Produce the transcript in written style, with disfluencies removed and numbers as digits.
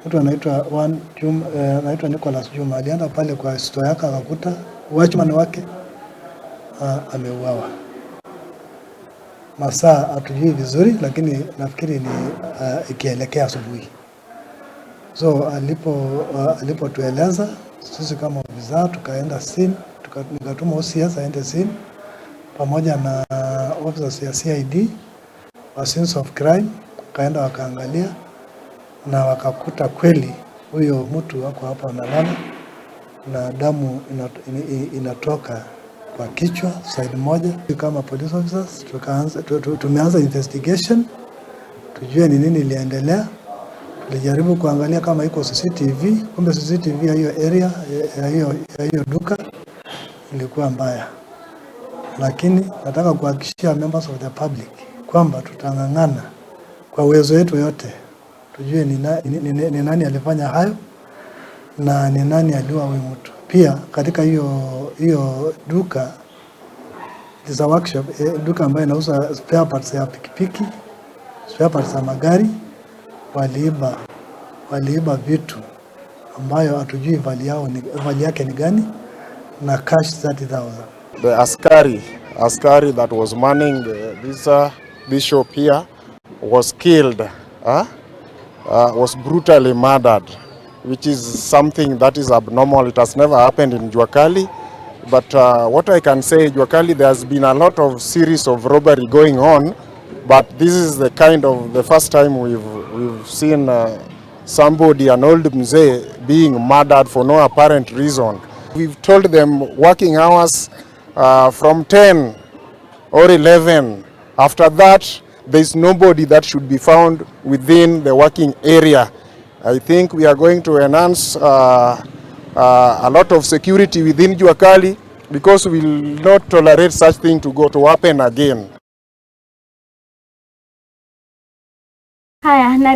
mtu anaitwa Nicholas Juma alienda pale kwa store yake akakuta watchman wake ameuawa. Masaa hatujui vizuri, lakini nafikiri ni ikielekea asubuhi. So alipotueleza sisi kama ofisa tukaenda scene, nikatuma OCS aende scene pamoja na officers ya CID wa scenes of crime, kaenda wakaangalia na wakakuta kweli huyo mtu wako hapa analala na damu inatoka kwa kichwa side moja. Kama police officers tumeanza investigation tujue ni nini iliendelea. Tulijaribu kuangalia kama iko CCTV, kumbe CCTV ya hiyo area ya hiyo duka ilikuwa mbaya. Lakini nataka kuhakikishia members of the public kwamba tutang'ang'ana kwa uwezo wetu yote tujue ni nani alifanya hayo na ni nani aliua huyu mtu. Pia katika hiyo duka is a workshop, duka ambayo inauza spare parts ya pikipiki, spare parts za magari. Waliiba vitu ambayo hatujui vali yake ni gani na cash 30,000. The askari that was manning this shop here was killed, was brutally murdered, which is something that is abnormal. It has never happened in Juakali. But what I can say, Juakali, there has been a lot of series of robbery going on, but this is the first time we've seen somebody, an old mzee, being murdered for no apparent reason. We've told them working hours from 10 or 11. After that, there is nobody that should be found within the working area. I think we are going to enhance a lot of security within Juakali because we will not tolerate such thing to happen again.